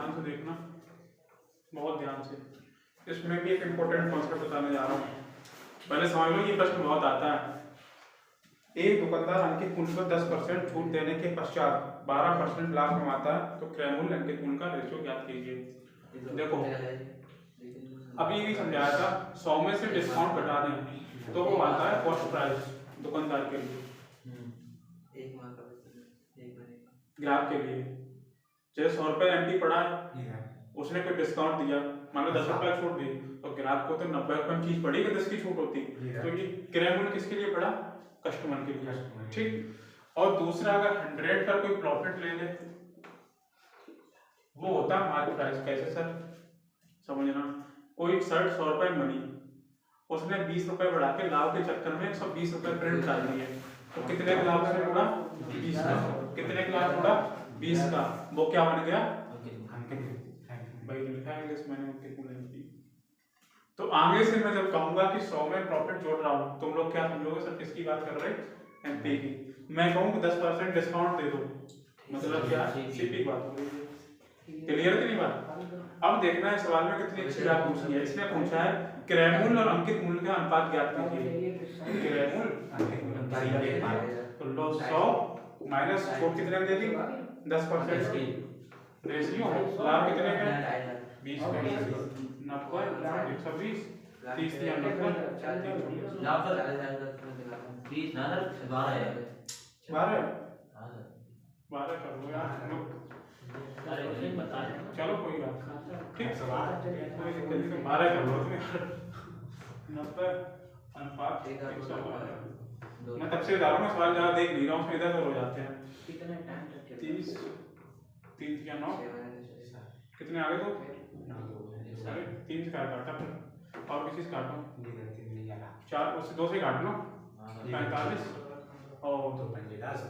ध्यान से देखना, बहुत ध्यान से। इसमें भी एक इम्पोर्टेंट कॉन्सेप्ट बताने जा रहा हूँ, पहले समझ लो। ये प्रश्न बहुत आता है। एक दुकानदार अंकित मूल्य पर 10% छूट देने के पश्चात 12% लाभ कमाता है, तो क्रय मूल्य अंकित मूल्य का रेशियो ज्ञात कीजिए। देखो अभी भी समझाया था, 100 में से डिस्काउंट घटा दें तो वो आता है कॉस्ट प्राइस दुकानदार के लिए, ग्राहक के लिए। जैसे 100 रुपये एमपी पड़ा है, उसने कोई डिस्काउंट दिया, मान लो 10 रुपये छूट दी, तो ग्राहक को तो 90 रुपये में चीज पड़ी कि 10 की छूट होती, तो ये क्रय मूल्य किसके लिए पड़ा? कस्टमर के लिए, ठीक। और दूसरा, अगर 100 का कोई प्रॉफिट ले ले, वो होता है मार्केट प्राइस। कैसे सर? समझना, कोई शर्ट 100 रुपये में बनी, उसने 20 रुपये बढ़ा के लाभ के चक्कर में 120 रुपये प्रिंट डाल दिए, तो कितने का लाभ से जुड़ा? 20 का। कितने का लाभ जुड़ा? 20 का। वो क्या बन गया? भाई लिखा है इंग्लिश मैंने उनके पूरे की। तो आगे से मैं जब कहूंगा कि 100 में प्रॉफिट जोड़ रहा हूँ, तुम लोग क्या समझोगे सर किसकी बात कर रहे हैं? एमपी की। मैं कहूँ कि 10% डिस्काउंट दे दो, मतलब क्या? सीपी की बात हो रही है। क्लियर है कि नहीं बात? अब देखना है सवाल में कितनी अच्छी बात पूछी है। इसने पूछा है क्रय मूल्य और अंकित मूल्य का अनुपात ज्ञात कीजिए। क्रय मूल्य अंकित मूल्य, तो लो 100 माइनस छूट कितने दे दी? 10% की रेशियो। लाभ कितने का? 20 का। 90 120 30 या 90 लाभ तो 30 ना 12 है। 12 कर लो यार, चलो कोई बात नहीं, ठीक। कोई दिक्कत नहीं, तो 12 कर लो तुम। 90 अनुपात 112। मैं तब से बता रहा हूँ, सवाल ज़्यादा देख नहीं रहा हूँ, उसमें इधर उधर हो जाते हैं। 30 3 या 9 कितने आ गए? तो 3 से काटा, फिर और किसी से काटो, 4 उससे 2 से काट लो, 45 और 56,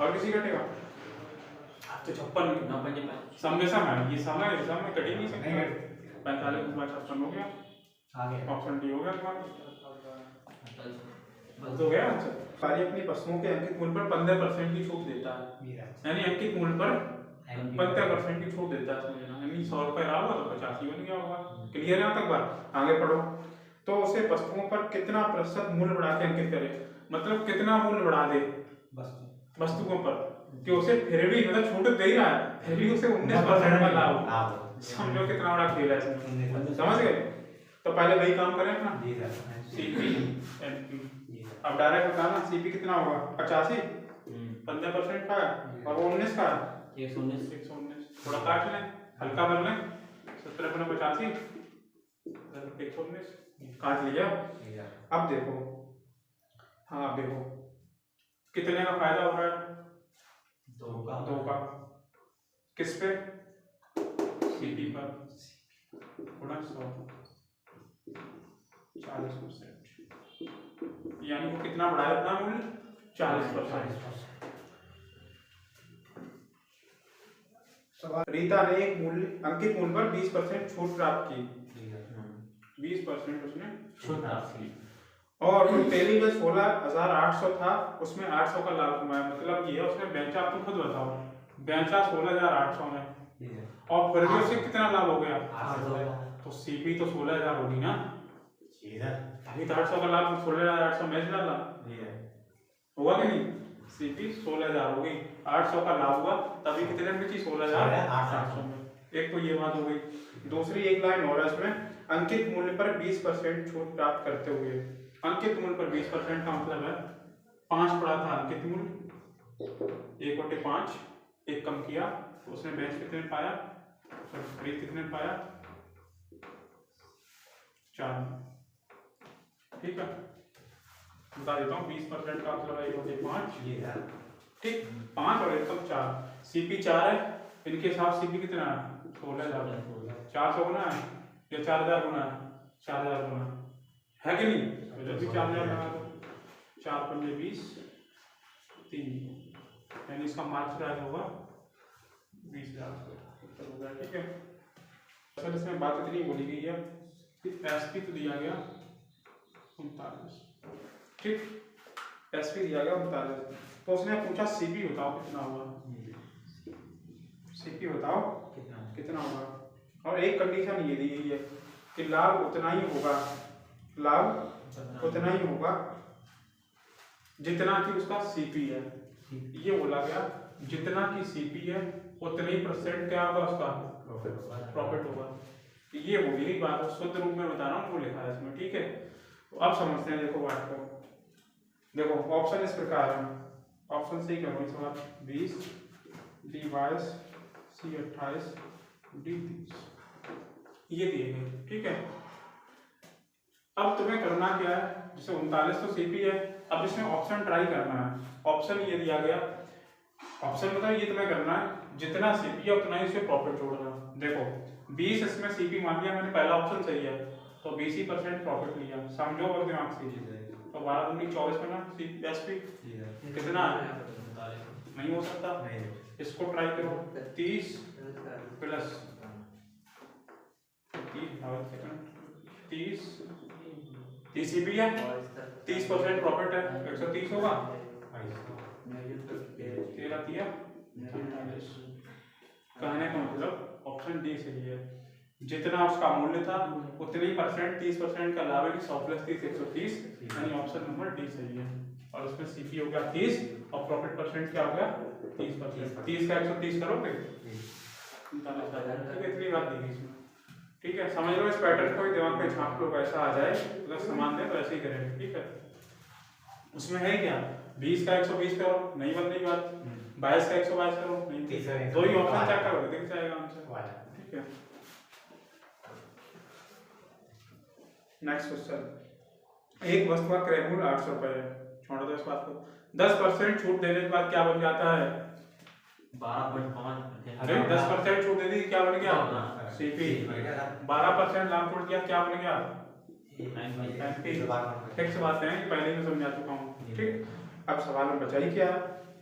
और किसी कटेगा तो 56। समय ये समय कटी नहीं सकती। 45 के बाद 56 हो गया, ऑप्शन डी हो गया तुम्हारा, हो गया। कार्य अपनी वस्तुओं के अंकित मूल्य पर 15% की छूट देता है, यानी अंकित मूल्य पर 15% की छूट देता है, समझना। यानी 100 रुपये रहा होगा तो 85 बन गया होगा। क्लियर है यहाँ तक बात? आगे पढ़ो। तो उसे वस्तुओं पर कितना प्रतिशत मूल्य बढ़ा के अंकित करे, मतलब कितना मूल्य बढ़ा दे वस्तुओं पर कि उसे फिर भी, मतलब छूट दे ही रहा है, फिर भी उसे 19% का लाभ। समझो कितना बड़ा खेल है इसमें, समझ गए? तो पहले वही काम करें अपना, सीपी एमपी। अब डायरेक्ट बताना सीपी कितना होगा? 85, 15% का है, और वो 19 का है, 119। थोड़ा काट लें, हल्का कर लें, 17 × 85 119 काट लिया। अब देखो, हाँ अब देखो कितने का फायदा हो रहा है? 2 का। किस पे? सीपी पर, थोड़ा 100 40%, यानी वो कितना बढ़ाया अपना मूल्य? 40%। रीता ने एक मूल्य अंकित मूल्य पर 20% छूट प्राप्त की, 20% उसने छूट प्राप्त की, और जो पहली में 16,800 था, उसमें 800 का लाभ कमाया। मतलब ये है उसने बेचा, आप तो खुद बताओ, बेचा 16,800 में, और फिर भी उसे कितना लाभ हो गया? 800। तो सीपी तो 16,000 होगी ना, अभी तो 800 का लाभ 16,800 में डाला होगा कि नहीं? सीपी 16,000 हो गई, 800 का लाभ हुआ, तभी कितने में बेची? 16,800 में। एक तो ये बात हो गई। दूसरी एक लाइन और है इसमें, अंकित मूल्य पर 20% छूट प्राप्त करते हुए। अंकित मूल्य पर 20% का मतलब है 5 पड़ा था अंकित मूल्य, 1/5, एक कम किया, तो उसने बेच कितने पाया? खरीद कितने पाया? 4। ठीक है, बता देता हूँ, 20% का मतलब है 1/5, ठीक। 5 और 1 कम 4, सीपी 4 है, इनके साथ सीपी कितना है? 16,000। 400 गुना है या 4,000 गुना है? 4,000 गुना है कि नहीं? तो जब भी 4,000 लगा दो, 4 × 5 = 20, 3, यानी इसका मार्क्स प्राइस होगा 20,000। ठीक है, सर इसमें बात इतनी बोली गई है कि एसपी तो दिया गया 39, ठीक, एसपी दिया गया 39, तो उसने पूछा सीपी बताओ कितना हुआ। सीपी बताओ कितना होगा, और एक कंडीशन ये दी गई है कि लाभ उतना ही होगा, लाभ उतना ही होगा जितना कि उसका सीपी है। ये बोला गया जितना की सीपी है उतने ही % क्या होगा उसका प्रॉफिट होगा। ये होगी एक बात, शुद्ध रूप में बता रहा हूँ, वो लिखा है इसमें, ठीक है। तो अब समझते हैं, देखो बात को, देखो ऑप्शन इस प्रकार है, ऑप्शन सी करो इस बार 20 डी 22 सी 28 डी 30 ये दिए गए, ठीक है। अब तुम्हें करना क्या है, जैसे 39 तो सीपी है, अब इसमें ऑप्शन ट्राई करना है। ऑप्शन ये दिया गया, ऑप्शन मतलब ये तुम्हें करना है जितना सीपी है उतना ही उससे प्रॉफिट जोड़ना। देखो 20 इसमें सीपी मान लिया मैंने, पहला ऑप्शन सही है तो 20% प्रॉफिट लिया, समझो और दिमाग से। तो 12 दूनी 24 में ना एसपी कितना है, नहीं हो सकता, इसको ट्राई करो 30 प्लस 30 सीपी है, 30% प्रॉफिट है, 130 होगा, 13 कहने का मतलब ऑप्शन डी सही है। जितना उसका मूल्य था उतने ही % 30% का लाभ है कि 100 + 30 130, यानी ऑप्शन नंबर डी सही है। और उसमें सीपी हो गया 30 और प्रॉफिट % क्या हो गया 30%। 30 का 130 करोगे, ठीक है, इतनी बात दी इसमें, ठीक है। समझ लो, इस पैटर्न को दिमाग में छाप लो, ऐसा आ जाए अगर समान दे तो ऐसे ही करेंगे, ठीक है। उसमें है क्या, 20 का 120 करो, नहीं बन रही बात, 22 का 122 करो, नहीं, दो ही ऑप्शन चेक करोगे दिख जाएगा आंसर, ठीक है। नेक्स्ट क्वेश्चन, एक वस्तु का क्रय मूल्य 800 रुपए है, छोड़ो दो इस बात को, 10% छूट देने के बाद क्या बन जाता है 12.5%। अरे 10% छूट दे दी, क्या बन गया सीपी, 12% लाभ छूट गया, क्या बन गया एमपी। फिक्स बात है, पहले ही समझा चुका हूँ, ठीक। अब सवाल में बचा ही क्या,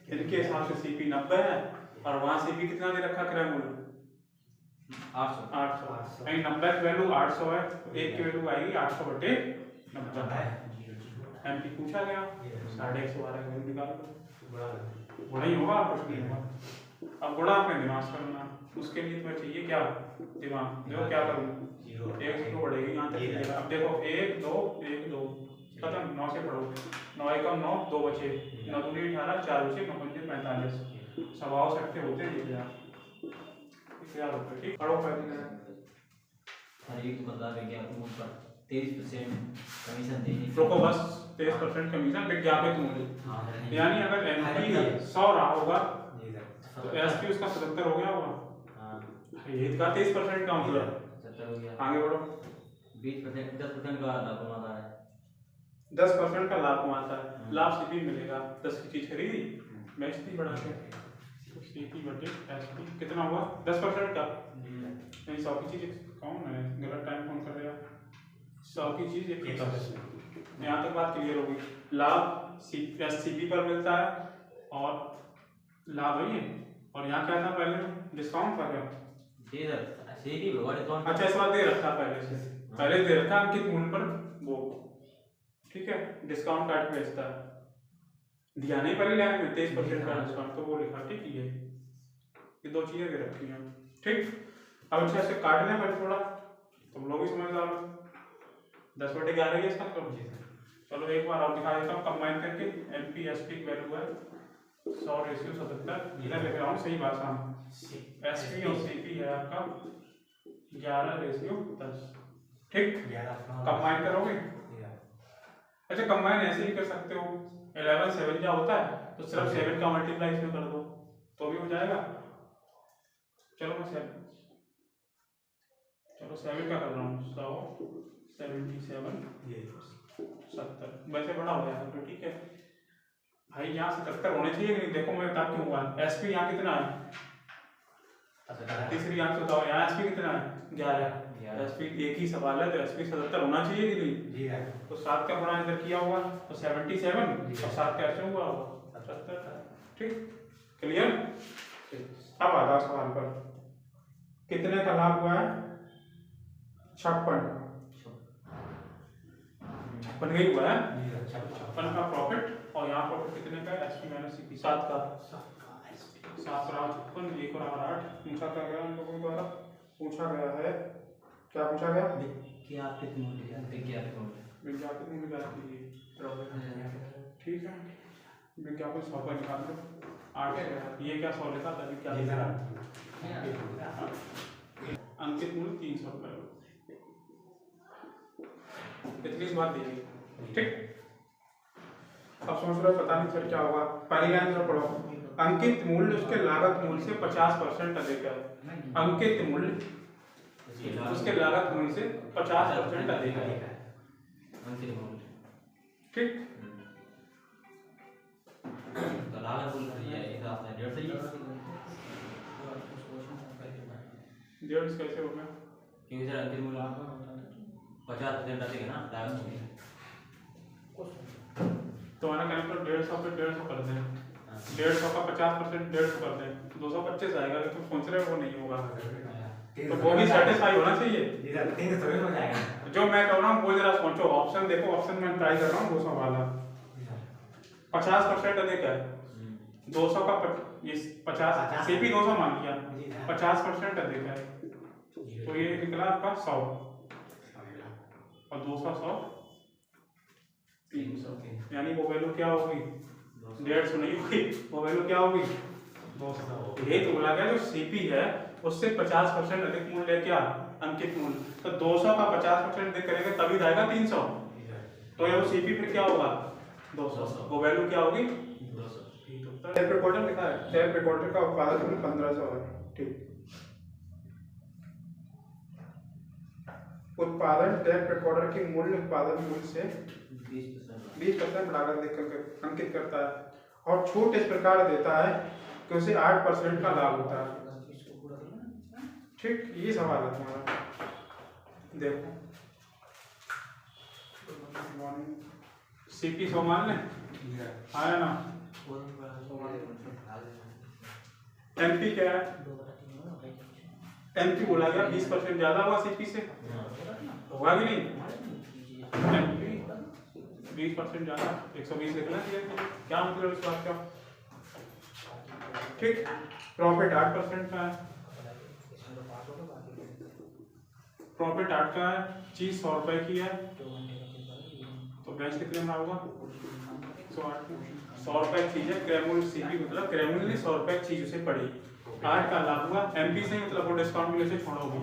इनके हिसाब से सीपी 90 है और वहां सीपी कितना दे रखा क्रय मूल्य 800, यानी 90 की वैल्यू 800 है, तो एक की वैल्यू आएगी 800/90। एमपी पूछा गया 112 की वैल्यू निकाल दो, गुणा ही होगा, कुछ नहीं होगा। अब गुणा आपने दिमाग से करना, उसके लिए तुम्हें चाहिए क्या दिमाग, देखो क्या करूँ, 1 0 बढ़ेगी यहाँ तक। अब देखो 1 2 1 2 खत्म, 9 से पढ़ो, 9 एकम 9, 2 बचे, 9 दूनी 18, 4 बचे, 9 पंजे 45, स्वभाव सकते होते हैं ये क्या रुपए, ठीक। पढ़ो पहले हर एक मतलब विज्ञापन मूल्य पर 23% कमीशन देने, रुको बस, 23% कमीशन विज्ञापित मूल्य, यानी अगर एमपी 100 रहा होगा तो एसपी उसका 77 हो गया होगा, ये का 23% का मतलब 70 हो गया। आगे बढ़ो, 20% 10% का लाभ कमाता है, 10% का लाभ कमाता है, लाभ सीपी मिलेगा, 10 की चीज खरीदी मैं इसकी बढ़ा के सीपी बटे एसपी कितना हुआ 10% का, नहीं 100 की चीज कौन है, गलत टाइम कौन कर रहा है, 100 की चीज 110। यहाँ तक बात क्लियर होगी, लाभ सीपी पर मिलता है और लाभ वही है, और यहाँ क्या था पहले डिस्काउंट पर है, अच्छा इस बार दे रखा पहले दे रखा अंकित मूल्य पर वो, ठीक है, डिस्काउंट काट के बेचता है, दिया नहीं पहले लाइन में 23% का डिस्काउंट, तो वो लिखा, ठीक है। ये दो चीजें दे रखी हैं, ठीक। अब अच्छा से काटने पर थोड़ा तुम लोग ही समझदार हो, 10/11 इसका करो, चलो एक बार और दिखा देता हूँ कंबाइन करके, एमपी एसपी की वैल्यू है 100:77, इधर लिख रहा हूँ सही भाषा में, एसपी और सीपी है आपका 11:10, ठीक। कंबाइन करोगे, अच्छा कंबाइन ऐसे ही कर सकते हो, 11 7 क्या होता है तो सिर्फ 7 का मल्टीप्लाई इसमें कर दो तो भी हो जाएगा, चलो मैं 7 का कर रहा हूँ, 177 70, वैसे बड़ा हो जाएगा तो ठीक है भाई, यहाँ 77 होने चाहिए नहीं, देखो मैं बता क्यों हुआ, एसपी यहाँ कितना है, तीसरी यहाँ से बताओ, यहाँ एसपी कितना है 11, एसपी एक ही सवाल है तो एसपी 77 होना चाहिए कि नहीं, तो 7 का गुणा इधर किया हुआ तो 77 और 7 का ऐसे हुआ 77, ठीक, क्लियर। अब आता सवाल पर, कितने का लाभ हुआ है 56 का ही हुआ है, 56 का प्रॉफिट, और यहाँ प्रॉफिट कितने का एसपी माइनस सीपी 7 का, 7 और 56, 1 और 8 पूछा क्या गया हम लोगों द्वारा? पूछा गया है, क्या पूछा गया? विज्ञापित मूल्य विज्ञापित मूल्य ज्ञात कीजिए। ठीक है, विज्ञापन 100 का निकाल लो। 8 ये क्या 100 लिखा था? अंकित मूल्य 300 रुपये, इतनी सी बात दीजिए। ठीक, अब सोच रहे हो पता नहीं सर क्या होगा। पहली लाइन जरा पढ़ो। अंकित मूल्य उसके लागत मूल्य से 50% अधिक है। अंकित मूल्य उसके लागत मूल्य से 50% अधिक है। अंकित मूल्य, ठीक, तो लागत मूल्य ये हिसाब से 150 डेढ़ कैसे हो गया? क्योंकि सर अंकित मूल्य 50% अधिक है ना लागत मूल्य। तो हमारा कहने पर 150 पे 150 कर दें, 150 का 50% 150 कर दें, 225 आएगा। लेकिन तुम सोच रहे हो वो नहीं होगा, तो वो भी सेटिस्फाई होना चाहिए। जो मैं कह रहा हूँ वो जरा सोचो। ऑप्शन देखो, ऑप्शन में ट्राई कर रहा हूँ 200 वाला 50% अधिक है। 200 का ये 50 सीपी 200 मान लिया, 50% अधिक है, तो ये निकला आपका 100 और 200 100 300, यानी वो वैल्यू क्या होगी? 150 नहीं होगी, वो वैल्यू क्या होगी? 200। यही तो बोला गया जो सीपी है उससे 50% अधिक मूल्य क्या? अंकित मूल्य। तो 200 का 50% अधिक करेंगे तभी जाएगा 300, तो ये वो सीपी फिर क्या होगा? 200, वो वैल्यू क्या होगी? 200। टेप रिकॉर्डर लिखा है, टेप रिकॉर्डर का उत्पादन मूल्य 1500 है। ठीक, उत्पादन टेप रिकॉर्डर की मूल्य उत्पादन मूल्य से 20% लागत देकर अंकित करता है और छूट इस प्रकार देता है कि उसे 8% का लाभ होता है। ठीक, ये सवाल है तुम्हारा। देखो सीपी 100 मान लें, आया ना? एमपी क्या है? एमपी बोला गया 20% ज्यादा हुआ सीपी से, होगा कि नहीं? एमपी 20% ज्यादा, 120 लिखना चाहिए। क्या मतलब इस बात का? ठीक, प्रॉफिट 8% का है, प्रॉफिट 8 का है, चीज 100 रुपए की है, तो बेच कितने में होगा? 100 रुपए चीज है। क्रयमूल्य सीपी मतलब क्रयमूल्य नहीं, 100 रुपए चीज उसे पड़ी, 8 का लाभ हुआ। एमपी से मतलब वो डिस्काउंट मिले से छोड़ोगे,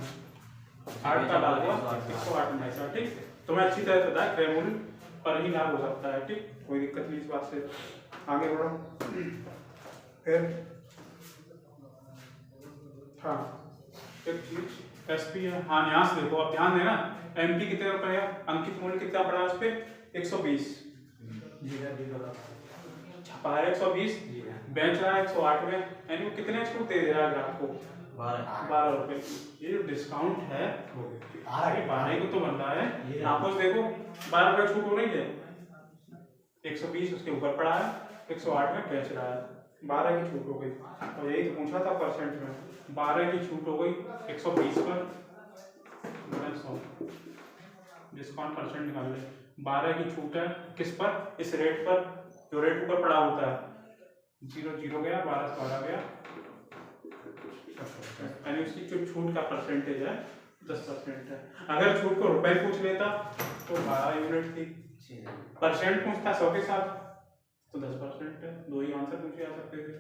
8 का लाभ हुआ 108 में ऐसा। ठीक, तो मैं अच्छी तरह से बताया क्रयमूल्य पर ही लाभ हो सकता है। ठीक, कोई दिक्कत नहीं इस बात से। आगे बढ़ो। फिर हाँ, एक चीज एसपी है। हाँ, यहाँ से देखो, आप ध्यान देना। एमपी कितने रुपए है? अंकित मूल्य कितना पड़ा उस पे? 120। छपा है 120, बेच रहा है 108 में, यानी वो कितने छूट दे रहा है ग्राहक को? 12 रुपए। ये जो डिस्काउंट है 12 को तो बन रहा है। आपस देखो 12 रुपए छूट हो रही है, 120 उसके ऊपर पड़ा है, 108 में बेच रहा है, 12 की छूट हो गई। और यही तो पूछा था परसेंट में, 12 की छूट हो गई 120 पर 100 डिस्काउंट परसेंट निकाल ले। 12 की छूट है किस पर? इस रेट पर, जो रेट ऊपर पड़ा होता है। 0 गया, 12 से 12 गया, यानी उसकी जो छूट का परसेंटेज है 10% है। अगर छूट को रुपए पूछ लेता तो 12 यूनिट थी, परसेंट पूछता 100 के साथ तो 10% है। दो ही आंसर पूछे जा सकते थे।